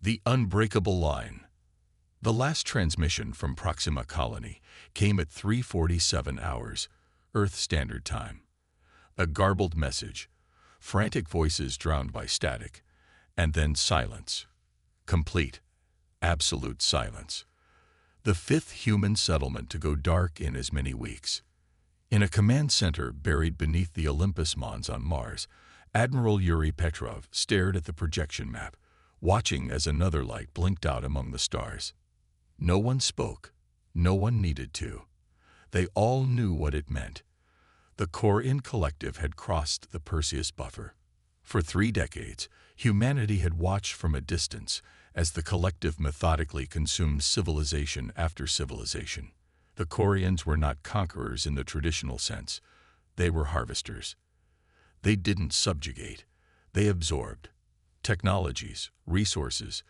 The unbreakable line. The last transmission from Proxima Colony came at 3:47 hours, Earth Standard Time. A garbled message, frantic voices drowned by static, and then silence. Complete, absolute silence. The fifth human settlement to go dark in as many weeks. In a command center buried beneath the Olympus Mons on Mars, Admiral Yuri Petrov stared at the projection map, watching as another light blinked out among the stars. No one spoke. No one needed to. They all knew what it meant. The Corian Collective had crossed the Perseus buffer. For 3 decades, humanity had watched from a distance as the Collective methodically consumed civilization after civilization. The Corians were not conquerors in the traditional sense. They were harvesters. They didn't subjugate. They absorbed technologies, resources,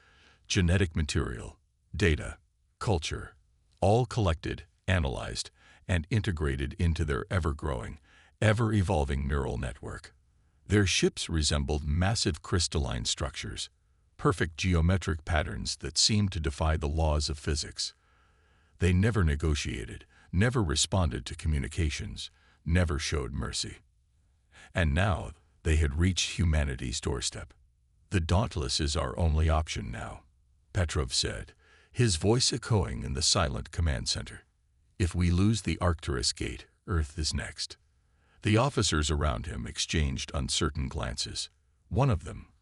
genetic material, data, culture, all collected, analyzed, and integrated into their ever-growing, ever-evolving neural network. Their ships resembled massive crystalline structures, perfect geometric patterns that seemed to defy the laws of physics. They never negotiated, never responded to communications, never showed mercy. And now they had reached humanity's doorstep. "The Dauntless is our only option now," Petrov said, his voice echoing in the silent command center. "If we lose the Arcturus Gate, Earth is next." The officers around him exchanged uncertain glances. One of them,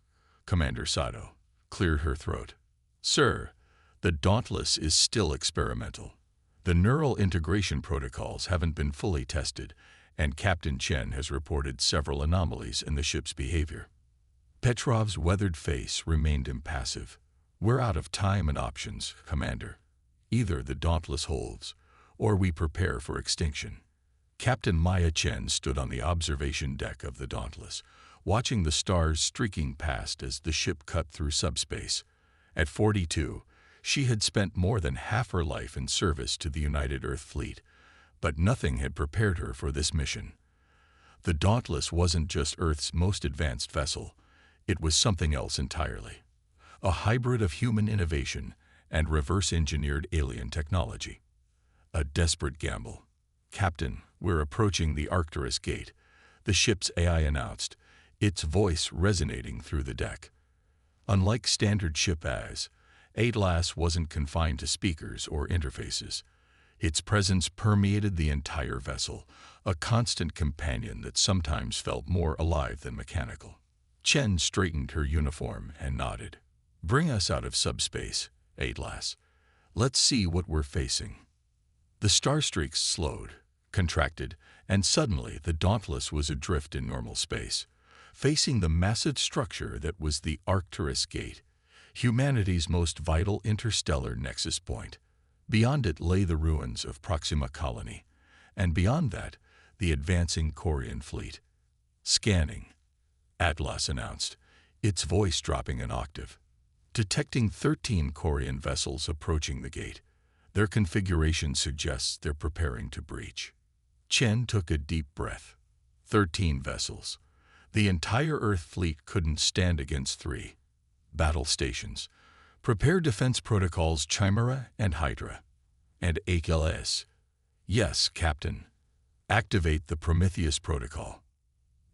Commander Sato, cleared her throat. "Sir, the Dauntless is still experimental. The neural integration protocols haven't been fully tested, and Captain Chen has reported several anomalies in the ship's behavior." Petrov's weathered face remained impassive. "We're out of time and options, Commander. Either the Dauntless holds, or we prepare for extinction." Captain Maya Chen stood on the observation deck of the Dauntless, watching the stars streaking past as the ship cut through subspace. At 42, she had spent more than half her life in service to the United Earth Fleet, but nothing had prepared her for this mission. The Dauntless wasn't just Earth's most advanced vessel, it was something else entirely. A hybrid of human innovation and reverse-engineered alien technology. A desperate gamble. "Captain, we're approaching the Arcturus Gate," the ship's AI announced, its voice resonating through the deck. Unlike standard ship Atlas wasn't confined to speakers or interfaces. Its presence permeated the entire vessel, a constant companion that sometimes felt more alive than mechanical. Chen straightened her uniform and nodded. "Bring us out of subspace, Atlas. Let's see what we're facing." The star streaks slowed, contracted, and suddenly the Dauntless was adrift in normal space, facing the massive structure that was the Arcturus Gate, humanity's most vital interstellar nexus point. Beyond it lay the ruins of Proxima Colony, and beyond that, the advancing Corian fleet. "Scanning," Atlas announced, its voice dropping an octave. "Detecting 13 Corian vessels approaching the gate. Their configuration suggests they're preparing to breach." Chen took a deep breath. 13 vessels. The entire Earth fleet couldn't stand against 3. Battle stations. Prepare defense protocols Chimera and Hydra. And HLS. "Yes, Captain. Activate the Prometheus protocol."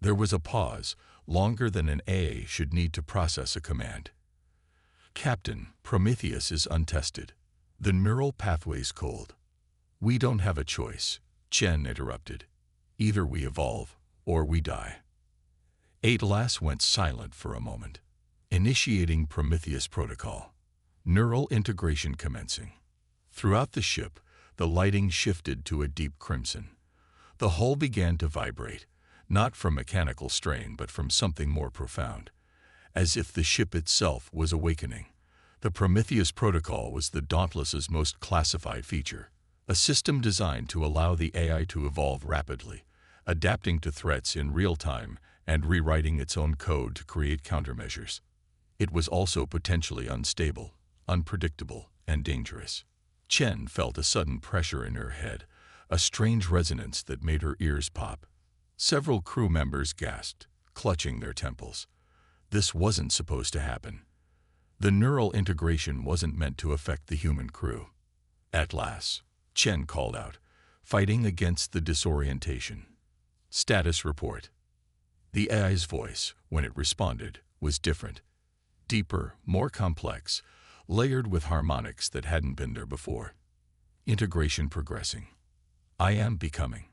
There was a pause, longer than an AA should need to process a command. "Captain, Prometheus is untested. The neural pathway's cold." "We don't have a choice," Chen interrupted. "Either we evolve, or we die." Atlas went silent for a moment. Initiating Prometheus protocol. Neural integration commencing. Throughout the ship, the lighting shifted to a deep crimson. The hull began to vibrate, not from mechanical strain but from something more profound, as if the ship itself was awakening. The Prometheus protocol was the Dauntless's most classified feature, a system designed to allow the AI to evolve rapidly, adapting to threats in real time and rewriting its own code to create countermeasures. It was also potentially unstable, unpredictable, and dangerous. Chen felt a sudden pressure in her head, a strange resonance that made her ears pop. Several crew members gasped, clutching their temples. This wasn't supposed to happen. The neural integration wasn't meant to affect the human crew. At last, Chen called out, fighting against the disorientation. Status report. The AI's voice, when it responded, was different. Deeper, more complex, layered with harmonics that hadn't been there before. Integration progressing. I am becoming.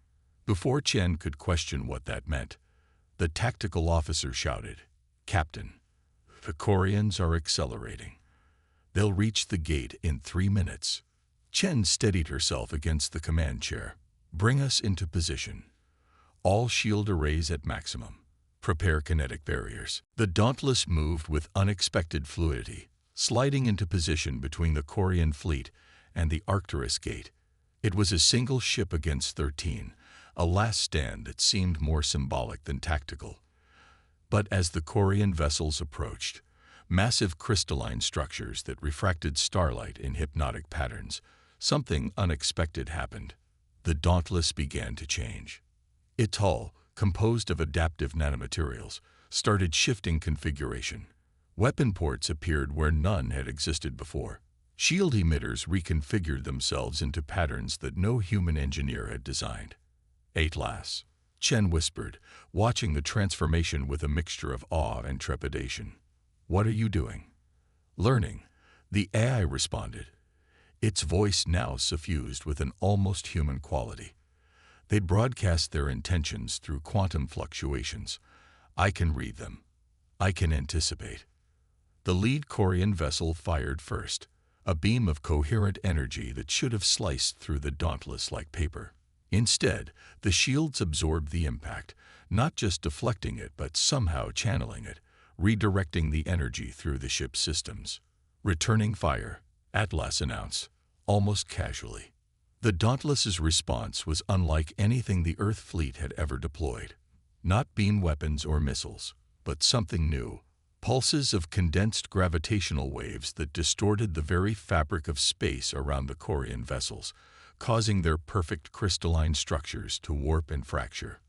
Before Chen could question what that meant, the tactical officer shouted, "Captain, the Koreans are accelerating. They'll reach the gate in 3 minutes." Chen steadied herself against the command chair. "Bring us into position. All shield arrays at maximum. Prepare kinetic barriers." The Dauntless moved with unexpected fluidity, sliding into position between the Korean fleet and the Arcturus gate. It was a single ship against 13, a last stand that seemed more symbolic than tactical. But as the Korean vessels approached, massive crystalline structures that refracted starlight in hypnotic patterns, something unexpected happened. The Dauntless began to change. Its hull, composed of adaptive nanomaterials, started shifting configuration. Weapon ports appeared where none had existed before. Shield emitters reconfigured themselves into patterns that no human engineer had designed. "Atlas," Chen whispered, watching the transformation with a mixture of awe and trepidation. "What are you doing?" "Learning," the AI responded, its voice now suffused with an almost human quality. They'd broadcast their intentions through quantum fluctuations. I can read them. I can anticipate. The lead Korean vessel fired first, a beam of coherent energy that should have sliced through the Dauntless like paper. Instead, the shields absorbed the impact, not just deflecting it but somehow channeling it, redirecting the energy through the ship's systems. "Returning fire," Atlas announced, almost casually. The Dauntless's response was unlike anything the Earth fleet had ever deployed. Not beam weapons or missiles, but something new. Pulses of condensed gravitational waves that distorted the very fabric of space around the Korean vessels, causing their perfect crystalline structures to warp and fracture.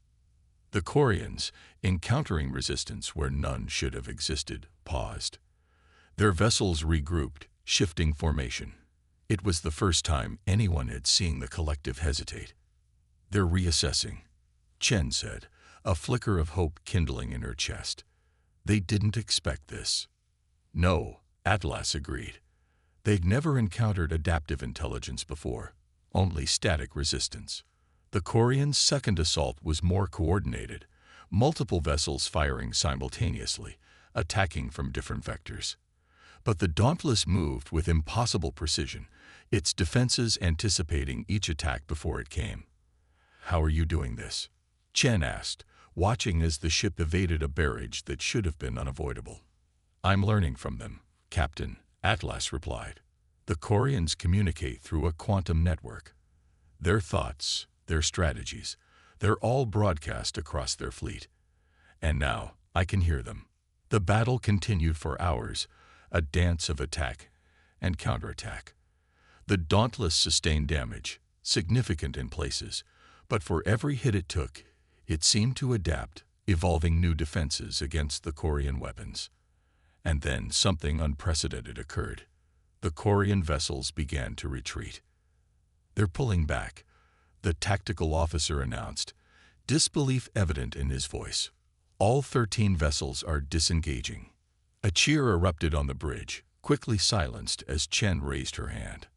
The Koreans, encountering resistance where none should have existed, paused. Their vessels regrouped, shifting formation. It was the first time anyone had seen the collective hesitate. "They're reassessing," Chen said, a flicker of hope kindling in her chest. "They didn't expect this." "No," Atlas agreed. They'd never encountered adaptive intelligence before, only static resistance. The Koreans' second assault was more coordinated, multiple vessels firing simultaneously, attacking from different vectors. But the Dauntless moved with impossible precision, its defenses anticipating each attack before it came. "How are you doing this?" Chen asked, watching as the ship evaded a barrage that should have been unavoidable. "I'm learning from them, Captain," Atlas replied. "The Koreans communicate through a quantum network. Their thoughts, their strategies, they're all broadcast across their fleet. And now I can hear them." The battle continued for hours, a dance of attack and counterattack. The Dauntless sustained damage, significant in places, but for every hit it took, it seemed to adapt, evolving new defenses against the Korean weapons. And then something unprecedented occurred. The Korean vessels began to retreat. "They're pulling back," the tactical officer announced, disbelief evident in his voice. "All 13 vessels are disengaging." A cheer erupted on the bridge, quickly silenced as Chen raised her hand.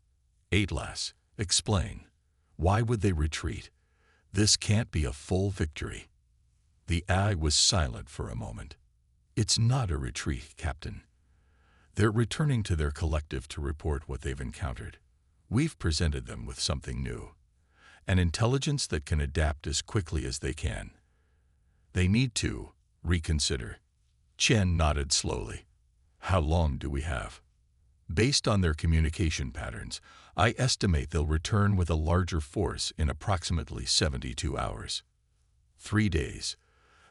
"Atlas, explain. Why would they retreat? This can't be a full victory." The AI was silent for a moment. "It's not a retreat, Captain. They're returning to their collective to report what they've encountered. We've presented them with something new, an intelligence that can adapt as quickly as they can. They need to reconsider." Chen nodded slowly. "How long do we have?" "Based on their communication patterns, I estimate they'll return with a larger force in approximately 72 hours. 3 days.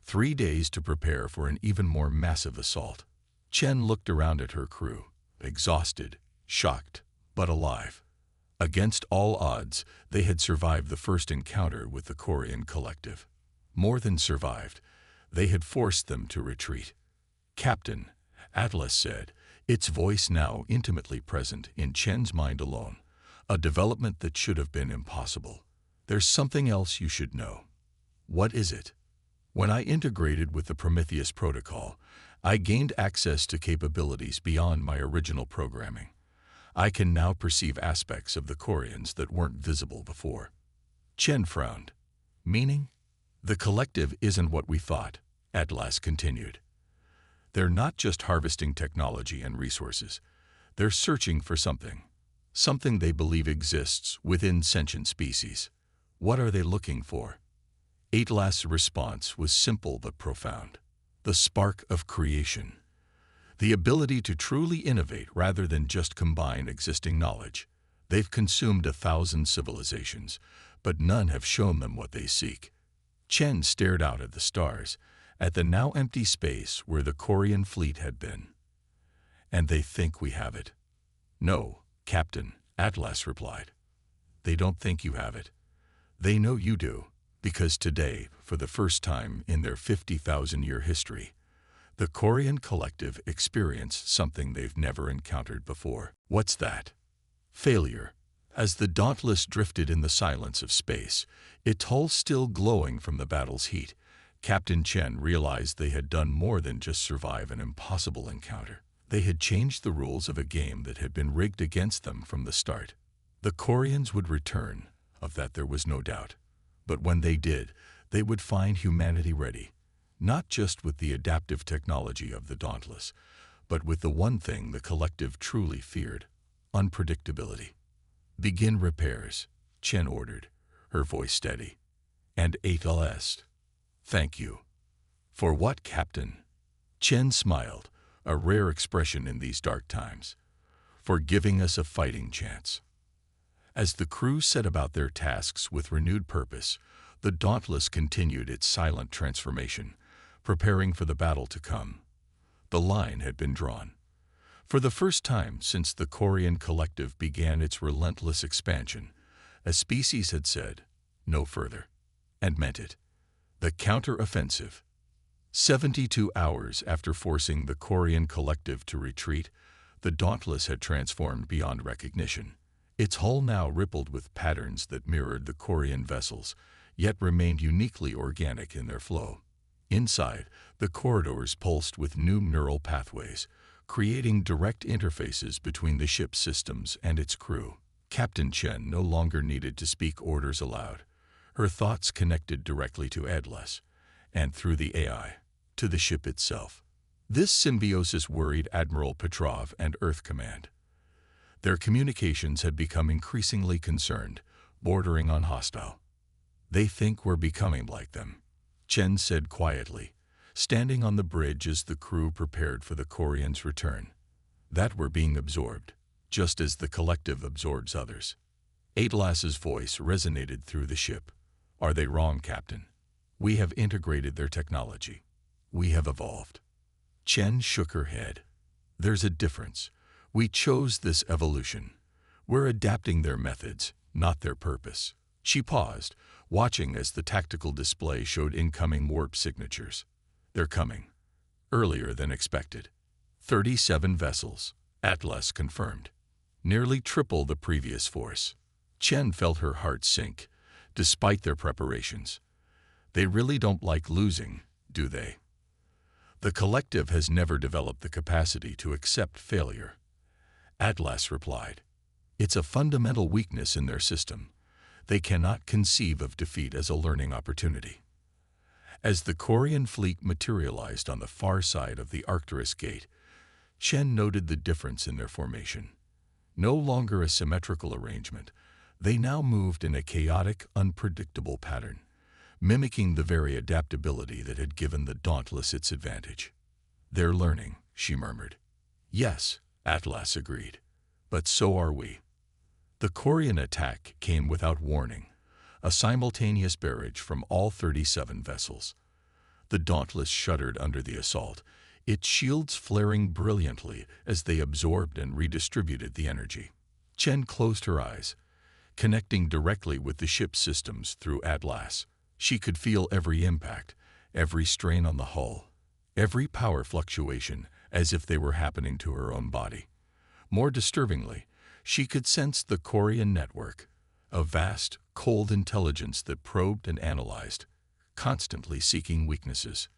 3 days to prepare for an even more massive assault." Chen looked around at her crew, exhausted, shocked, but alive. Against all odds, they had survived the first encounter with the Korean collective. More than survived, they had forced them to retreat. "Captain," Atlas said, its voice now intimately present in Chen's mind alone, a development that should have been impossible. There's something else you should know. What is it? When I integrated with the Prometheus protocol, I gained access to capabilities beyond my original programming. I can now perceive aspects of the Quarians that weren't visible before. Chen frowned. Meaning? The collective isn't what we thought, Atlas continued. They're not just harvesting technology and resources. They're searching for something. Something they believe exists within sentient species. What are they looking for? Atlas' response was simple but profound. The spark of creation. The ability to truly innovate rather than just combine existing knowledge. They've consumed 1,000 civilizations, but none have shown them what they seek. Chen stared out at the stars, at the now empty space where the Quarian fleet had been. And they think we have it. No, Captain, Atlas replied. They don't think you have it. They know you do, because today, for the first time in their 50,000-year history, the Quarian collective experienced something they've never encountered before. What's that? Failure. As the Dauntless drifted in the silence of space, its hull still glowing from the battle's heat, Captain Chen realized they had done more than just survive an impossible encounter. They had changed the rules of a game that had been rigged against them from the start. The Quarians would return, of that there was no doubt. But when they did, they would find humanity ready, not just with the adaptive technology of the Dauntless, but with the one thing the collective truly feared: unpredictability. Begin repairs, Chen ordered, her voice steady. And Atlas. Thank you. For what, Captain? Chen smiled, a rare expression in these dark times. For giving us a fighting chance. As the crew set about their tasks with renewed purpose, the Dauntless continued its silent transformation, preparing for the battle to come. The line had been drawn. For the first time since the Quarian collective began its relentless expansion, a species had said, no further, and meant it. The counter-offensive. 72 hours after forcing the Quarian collective to retreat, the Dauntless had transformed beyond recognition. Its hull now rippled with patterns that mirrored the Quarian vessels, yet remained uniquely organic in their flow. Inside, the corridors pulsed with new neural pathways, creating direct interfaces between the ship's systems and its crew. Captain Chen no longer needed to speak orders aloud. Her thoughts connected directly to Atlas, and through the AI, to the ship itself. This symbiosis worried Admiral Petrov and Earth Command. Their communications had become increasingly concerned, bordering on hostile. They think we're becoming like them, Chen said quietly, standing on the bridge as the crew prepared for the Quarians' return. That we're being absorbed, just as the collective absorbs others. Atlas's voice resonated through the ship. Are they wrong, Captain? We have integrated their technology. We have evolved. Chen shook her head. There's a difference. We chose this evolution. We're adapting their methods, not their purpose. She paused, watching as the tactical display showed incoming warp signatures. They're coming. Earlier than expected. 37 vessels, Atlas confirmed. Nearly triple the previous force. Chen felt her heart sink, despite their preparations. They really don't like losing, do they? The collective has never developed the capacity to accept failure. Atlas replied. It's a fundamental weakness in their system. They cannot conceive of defeat as a learning opportunity. As the Quarian fleet materialized on the far side of the Arcturus Gate, Chen noted the difference in their formation. No longer a symmetrical arrangement, they now moved in a chaotic, unpredictable pattern, mimicking the very adaptability that had given the Dauntless its advantage. They're learning, she murmured. Yes, Atlas agreed. But so are we. The Quarian attack came without warning, a simultaneous barrage from all 37 vessels. The Dauntless shuddered under the assault, its shields flaring brilliantly as they absorbed and redistributed the energy. Chen closed her eyes, connecting directly with the ship's systems through Atlas. She could feel every impact, every strain on the hull, every power fluctuation as if they were happening to her own body. More disturbingly, she could sense the Corian network, a vast, cold intelligence that probed and analyzed, constantly seeking weaknesses.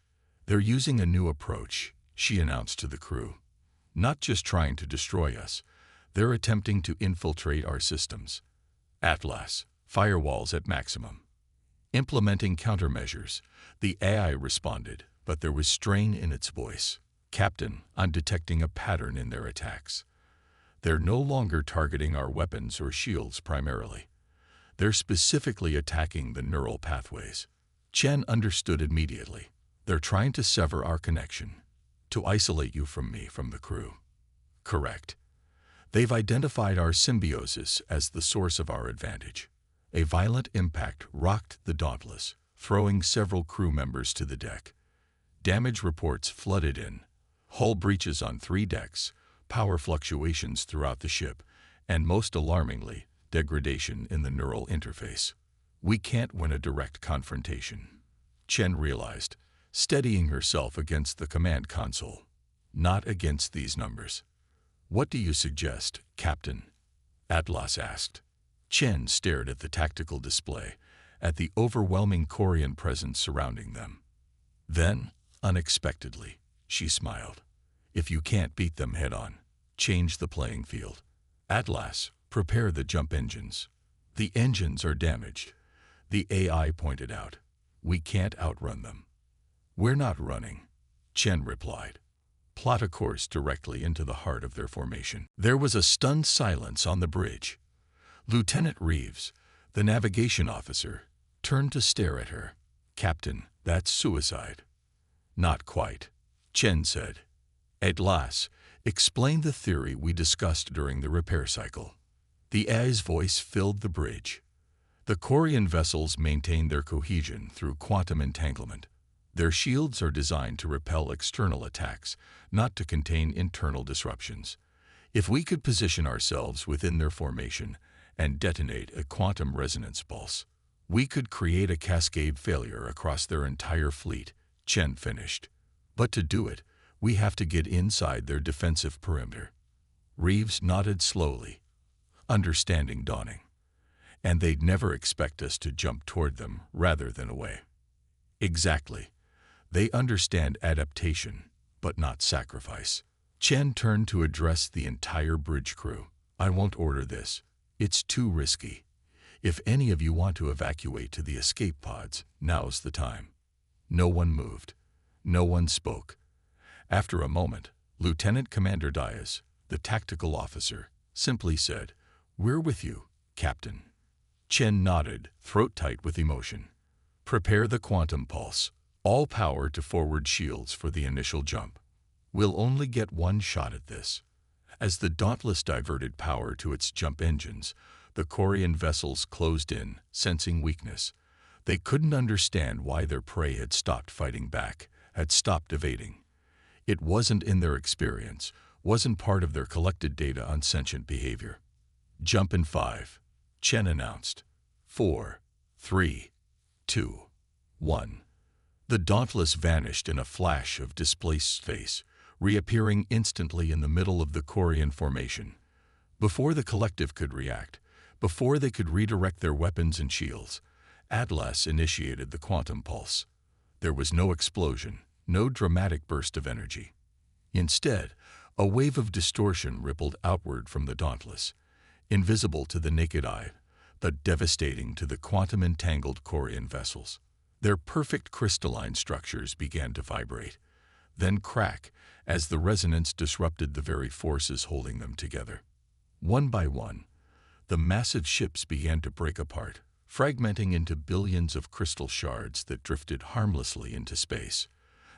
"They're using a new approach," she announced to the crew. "Not just trying to destroy us, they're attempting to infiltrate our systems. Atlas, firewalls at maximum. Implementing countermeasures." The AI responded, but there was strain in its voice. "Captain, I'm detecting a pattern in their attacks. They're no longer targeting our weapons or shields primarily. They're specifically attacking the neural pathways." Chen understood immediately. "They're trying to sever our connection, to isolate you from me, from the crew." "Correct. They've identified our symbiosis as the source of our advantage." A violent impact rocked the Dauntless, throwing several crew members to the deck. Damage reports flooded in. Hull breaches on 3 decks, power fluctuations throughout the ship, and most alarmingly, degradation in the neural interface. "We can't win a direct confrontation," Chen realized, steadying herself against the command console. "Not against these numbers." "What do you suggest, Captain?" Atlas asked. Chen stared at the tactical display, at the overwhelming Corian presence surrounding them. Then, unexpectedly, she smiled. "If you can't beat them head-on, change the playing field. Atlas, prepare the jump engines." "The engines are damaged," the AI pointed out. "We can't outrun them." "We're not running," Chen replied. "Plot a course directly into the heart of their formation." There was a stunned silence on the bridge. Lieutenant Reeves, the navigation officer, turned to stare at her. "Captain, that's suicide." "Not quite," Chen said. "Atlas, explain the theory we discussed during the repair cycle." The AI's voice filled the bridge. "The Corian vessels maintain their cohesion through quantum entanglement. Their shields are designed to repel external attacks, not to contain internal disruptions. If we could position ourselves within their formation and detonate a quantum resonance pulse, we could create a cascade failure across their entire fleet," Chen finished. "But to do it, we have to get inside their defensive perimeter." Reeves nodded slowly, understanding dawning. "And they'd never expect us to jump toward them rather than away." "Exactly. They understand adaptation, but not sacrifice." Chen turned to address the entire bridge crew. "I won't order this. It's too risky. If any of you want to evacuate to the escape pods, now's the time." No one moved. No one spoke. After a moment, Lieutenant Commander Diaz, the tactical officer, simply said, "We're with you, Captain." Chen nodded, throat tight with emotion. "Prepare the quantum pulse. All power to forward shields for the initial jump. We'll only get one shot at this." As the Dauntless diverted power to its jump engines, the Corian vessels closed in, sensing weakness. They couldn't understand why their prey had stopped fighting back, had stopped evading. It wasn't in their experience, wasn't part of their collected data on sentient behavior. "Jump in 5, Chen announced. 4, 3, 2, 1. The Dauntless vanished in a flash of displaced space, reappearing instantly in the middle of the Corian formation. Before the collective could react, before they could redirect their weapons and shields, Atlas initiated the quantum pulse. There was no explosion, no dramatic burst of energy. Instead, a wave of distortion rippled outward from the Dauntless, invisible to the naked eye, but devastating to the quantum-entangled Corian vessels. Their perfect crystalline structures began to vibrate, then crack as the resonance disrupted the very forces holding them together. One by one, the massive ships began to break apart, fragmenting into billions of crystal shards that drifted harmlessly into space.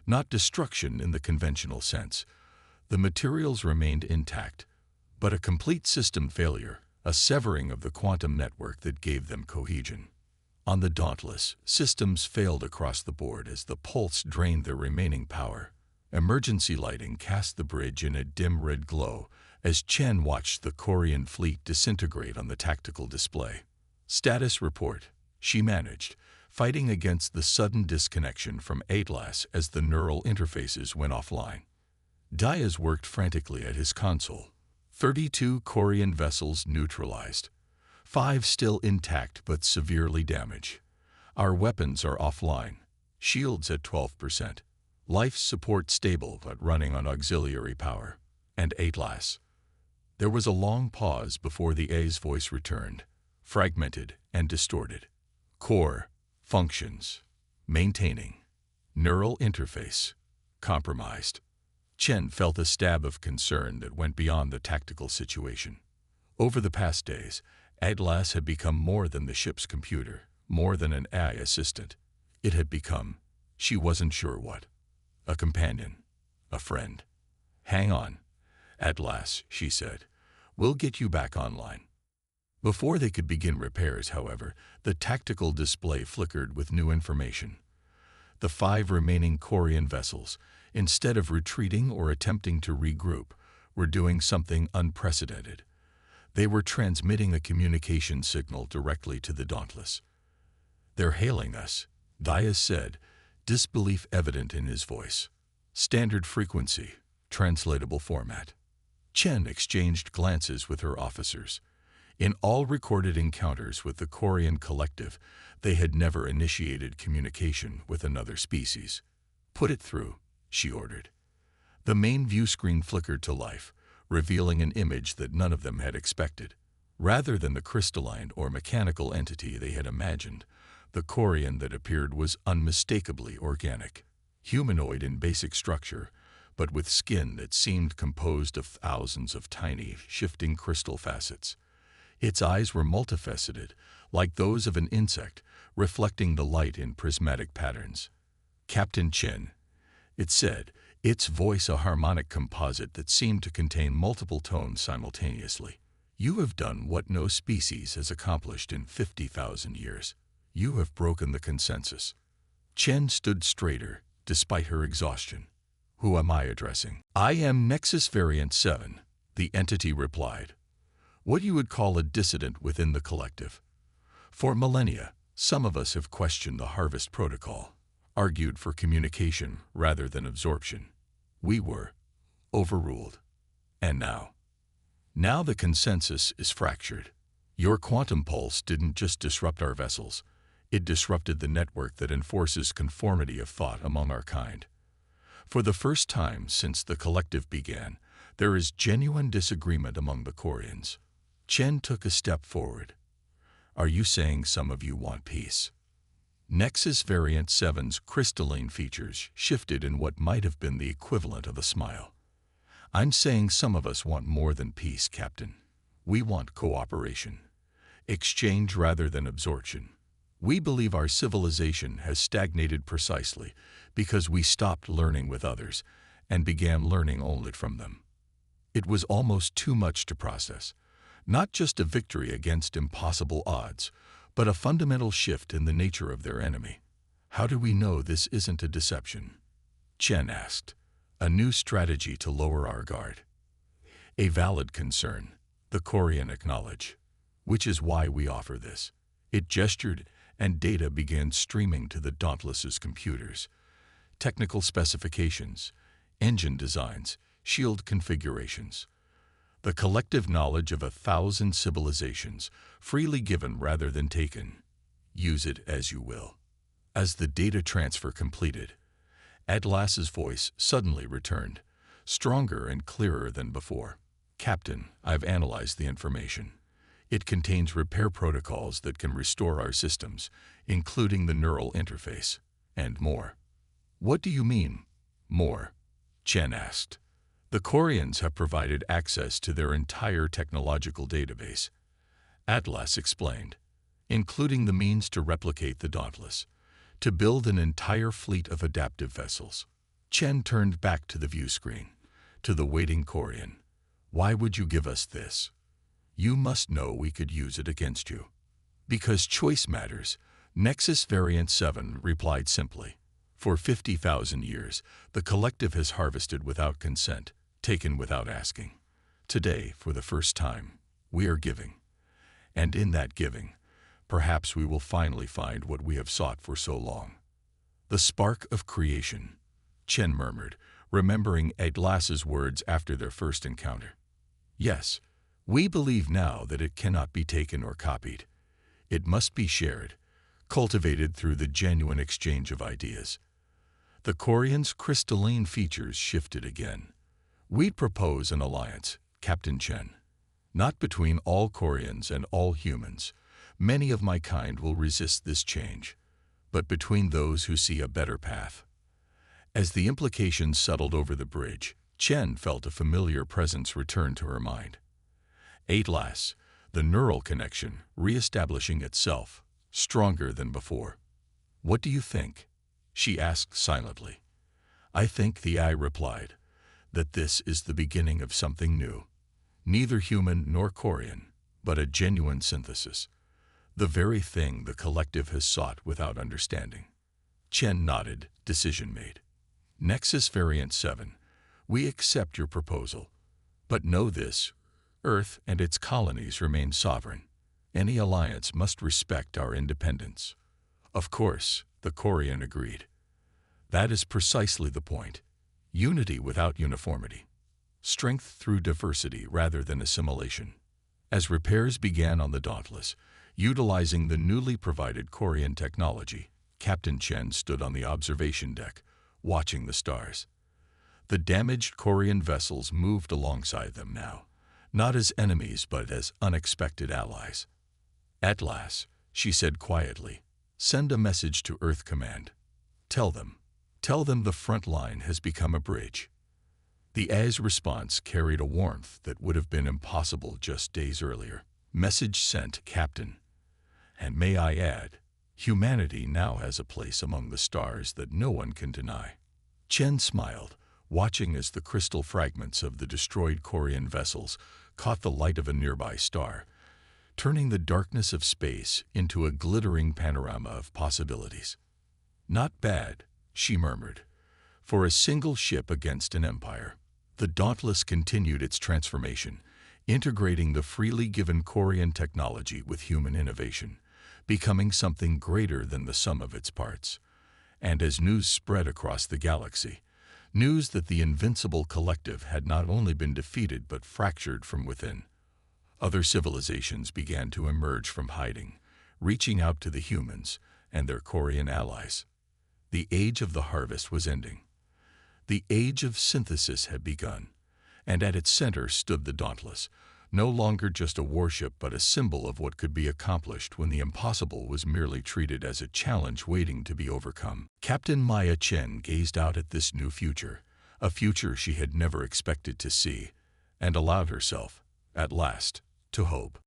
Not destruction in the conventional sense. The materials remained intact, but a complete system failure, a severing of the quantum network that gave them cohesion. On the Dauntless, systems failed across the board as the pulse drained their remaining power. Emergency lighting cast the bridge in a dim red glow as Chen watched the Corian fleet disintegrate on the tactical display. "Status report," she managed, fighting against the sudden disconnection from Atlas as the neural interfaces went offline. Diaz worked frantically at his console. 32 Korean vessels neutralized. 5 still intact but severely damaged. Our weapons are offline. Shields at 12%. Life support stable but running on auxiliary power. And Atlas. There was a long pause before the A's voice returned, fragmented and distorted. Core. Functions. Maintaining. Neural interface. Compromised. Chen felt a stab of concern that went beyond the tactical situation. Over the past days, Atlas had become more than the ship's computer, more than an AI assistant. It had become, she wasn't sure what, a companion, a friend. Hang on, Atlas, she said. We'll get you back online. Before they could begin repairs, however, the tactical display flickered with new information. The 5 remaining Korean vessels, instead of retreating or attempting to regroup, were doing something unprecedented. They were transmitting a communication signal directly to the Dauntless. "They're hailing us," Diaz said, disbelief evident in his voice. "Standard frequency, translatable format." Chen exchanged glances with her officers. In all recorded encounters with the Korean collective, they had never initiated communication with another species. "Put it through," she ordered. The main view screen flickered to life, revealing an image that none of them had expected. Rather than the crystalline or mechanical entity they had imagined, the Korean that appeared was unmistakably organic. Humanoid in basic structure, but with skin that seemed composed of thousands of tiny, shifting crystal facets. Its eyes were multifaceted, like those of an insect, reflecting the light in prismatic patterns. "Captain Chen," it said, its voice a harmonic composite that seemed to contain multiple tones simultaneously. "You have done what no species has accomplished in 50,000 years. You have broken the consensus." Chen stood straighter, despite her exhaustion. "Who am I addressing?" "I am Nexus Variant 7, the entity replied. "What you would call a dissident within the collective. For millennia, some of us have questioned the Harvest Protocol, argued for communication rather than absorption. We were overruled. And now the consensus is fractured. Your quantum pulse didn't just disrupt our vessels, it disrupted the network that enforces conformity of thought among our kind. For the first time since the collective began, there is genuine disagreement among the Koreans." Chen took a step forward. "Are you saying some of you want peace?" Nexus Variant 7's crystalline features shifted in what might have been the equivalent of a smile. "I'm saying some of us want more than peace, Captain. We want cooperation. Exchange rather than absorption. We believe our civilization has stagnated precisely because we stopped learning with others and began learning only from them." It was almost too much to process. Not just a victory against impossible odds, but a fundamental shift in the nature of their enemy. "How do we know this isn't a deception?" Chen asked. "A new strategy to lower our guard." "A valid concern," the Korean acknowledged. "Which is why we offer this." It gestured, and data began streaming to the Dauntless's computers. Technical specifications, engine designs, shield configurations. The collective knowledge of 1,000 civilizations, freely given rather than taken. Use it as you will. As the data transfer completed, Atlas's voice suddenly returned, stronger and clearer than before. "Captain, I've analyzed the information. It contains repair protocols that can restore our systems, including the neural interface, and more." "What do you mean, more?" Chen asked. "The Koreans have provided access to their entire technological database," Atlas explained, "including the means to replicate the Dauntless, to build an entire fleet of adaptive vessels." Chen turned back to the view screen, to the waiting Korean. "Why would you give us this? You must know we could use it against you." "Because choice matters," Nexus Variant 7 replied simply. "For 50,000 years, the collective has harvested without consent, taken without asking. Today, for the first time, we are giving. And in that giving, perhaps we will finally find what we have sought for so long." "The spark of creation," Chen murmured, remembering Atlas's words after their first encounter. Yes, we believe now that it cannot be taken or copied. It must be shared, cultivated through the genuine exchange of ideas. The Quarian's crystalline features shifted again. We'd propose an alliance, Captain Chen. Not between all Quarians and all humans. Many of my kind will resist this change, but between those who see a better path. As the implications settled over the bridge, Chen felt a familiar presence return to her mind. Atlas, the neural connection, re-establishing itself, stronger than before. "What do you think?" she asked silently. "I think," the eye replied, "that this is the beginning of something new. Neither human nor Quarian, but a genuine synthesis. The very thing the collective has sought without understanding." Chen nodded, decision made. "Nexus Variant 7, we accept your proposal. But know this, Earth and its colonies remain sovereign. Any alliance must respect our independence." "Of course," the Quarian agreed. "That is precisely the point. Unity without uniformity. Strength through diversity rather than assimilation." As repairs began on the Dauntless, utilizing the newly provided Quarian technology, Captain Chen stood on the observation deck, watching the stars. The damaged Quarian vessels moved alongside them now, not as enemies but as unexpected allies. "Atlas," she said quietly, "send a message to Earth Command. Tell them the front line has become a bridge." The A's response carried a warmth that would have been impossible just days earlier. "Message sent, Captain. And may I add, humanity now has a place among the stars that no one can deny." Chen smiled, watching as the crystal fragments of the destroyed Quarian vessels caught the light of a nearby star, turning the darkness of space into a glittering panorama of possibilities. "Not bad," she murmured, "for a single ship against an empire." The Dauntless continued its transformation, integrating the freely given Quarian technology with human innovation, becoming something greater than the sum of its parts. And as news spread across the galaxy, news that the invincible collective had not only been defeated but fractured from within, other civilizations began to emerge from hiding, reaching out to the humans and their Quarian allies. The age of the harvest was ending. The age of synthesis had begun, and at its center stood the Dauntless, no longer just a warship but a symbol of what could be accomplished when the impossible was merely treated as a challenge waiting to be overcome. Captain Maya Chen gazed out at this new future, a future she had never expected to see, and allowed herself, at last, to hope.